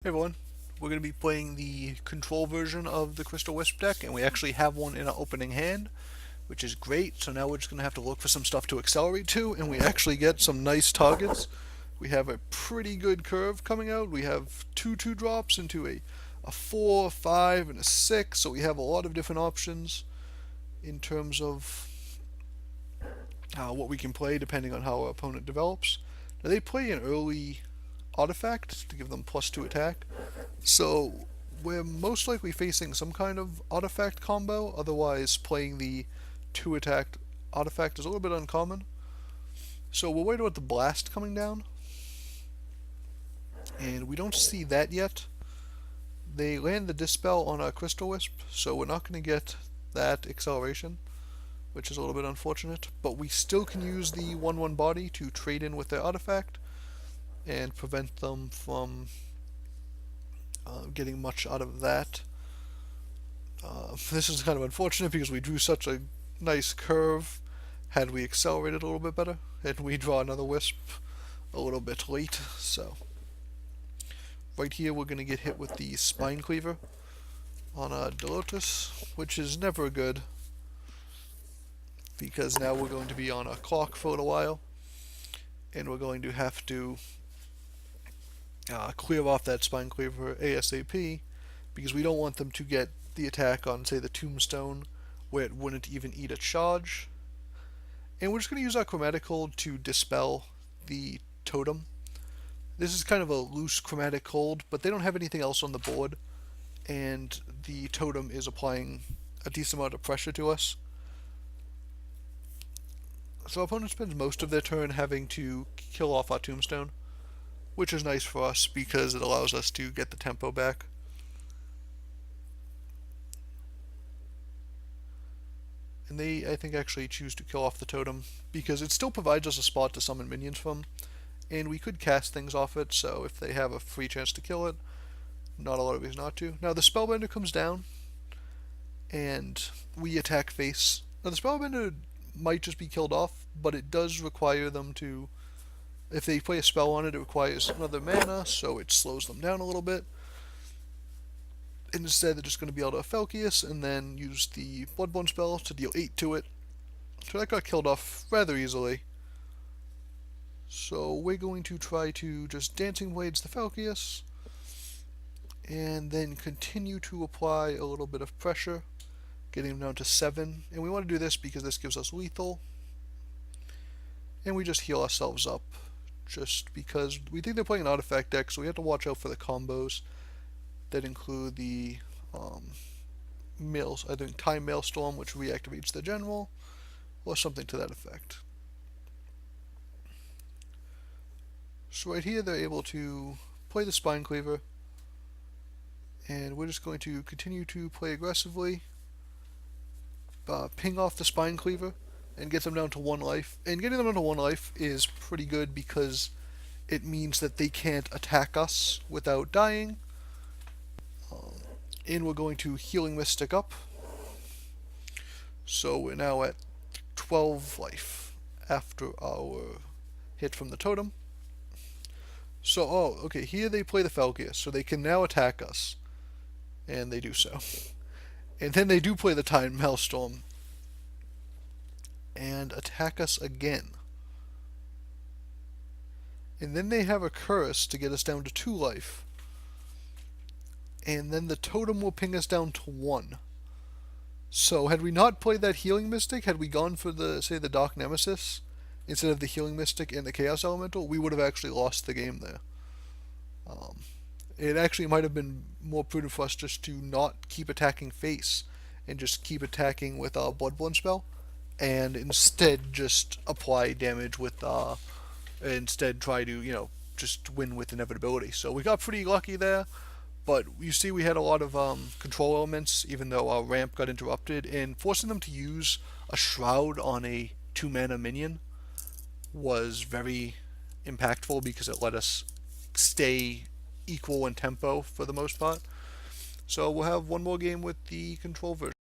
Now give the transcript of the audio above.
Hey everyone, we're going to be playing the control version of the Crystal Wisp deck, and we actually have one in our opening hand, which is great. So now we're just going to have to look for some stuff to accelerate to, and we actually get some nice targets. We have a pretty good curve coming out. We have two 2-drops into a 4, a 5, and a 6, so we have a lot of different options in terms of what we can play depending on how our opponent develops. Now they play an early artifact to give them +2 attack. So we're most likely facing some kind of artifact combo, otherwise playing the 2 attack artifact is a little bit uncommon. So we'll wait about the blast coming down. And we don't see that yet. They land the Dispel on our Crystal Wisp, so we're not going to get that acceleration, which is a little bit unfortunate. But we still can use the 1/1 body to trade in with their artifact and prevent them from getting much out of that. This is kind of unfortunate because we drew such a nice curve. Had we accelerated a little bit better, and we draw another Wisp a little bit late. So right here we're going to get hit with the Spine Cleaver on a Delotus, which is never good because now we're going to be on a clock for a little while, and we're going to have to clear off that Spine Cleaver ASAP because we don't want them to get the attack on, say, the Tombstone where it wouldn't even eat a charge. And we're just going to use our Chromatic Hold to dispel the Totem. This is kind of a loose Chromatic Hold, but they don't have anything else on the board, and the Totem is applying a decent amount of pressure to us. So our opponent spends most of their turn having to kill off our Tombstone, which is nice for us because it allows us to get the tempo back. And they, I think, actually choose to kill off the totem because it still provides us a spot to summon minions from, and we could cast things off it, so if they have a free chance to kill it, not a lot of reason not to. Now the Spellbender comes down, and we attack face. Now the Spellbender might just be killed off, but it does require them to, if they play a spell on it, it requires another mana, so it slows them down a little bit. And instead, they're just going to be able to Falcius and then use the Bloodborne spell to deal 8 to it. So that got killed off rather easily. So we're going to try to just Dancing Blades the Falcius, and then continue to apply a little bit of pressure, getting him down to 7. And we want to do this because this gives us lethal. And we just heal ourselves up, just because we think they're playing an artifact deck, so we have to watch out for the combos that include the I think Time Maelstrom, which reactivates the general, or something to that effect. So right here they're able to play the Spine Cleaver, and we're just going to continue to play aggressively, ping off the Spine Cleaver, and get them down to 1 life. And getting them down to 1 life is pretty good because it means that they can't attack us without dying. And we're going to Healing Mystic up. So we're now at 12 life after our hit from the totem. So, okay, here they play the Falcius, so they can now attack us. And they do so. And then they do play the Time Maelstrom and attack us again. And then they have a curse to get us down to 2 life. And then the totem will ping us down to 1. So had we not played that Healing Mystic, had we gone for the, say, the Dark Nemesis, instead of the Healing Mystic and the Chaos Elemental, we would have actually lost the game there. It actually might have been more prudent for us just to not keep attacking face, and just keep attacking with our Bloodborne spell, and instead just apply damage with, instead try to, just win with inevitability. So we got pretty lucky there. But you see we had a lot of control elements, even though our ramp got interrupted, and forcing them to use a Shroud on a 2-mana minion was very impactful because it let us stay equal in tempo for the most part. So we'll have one more game with the control version.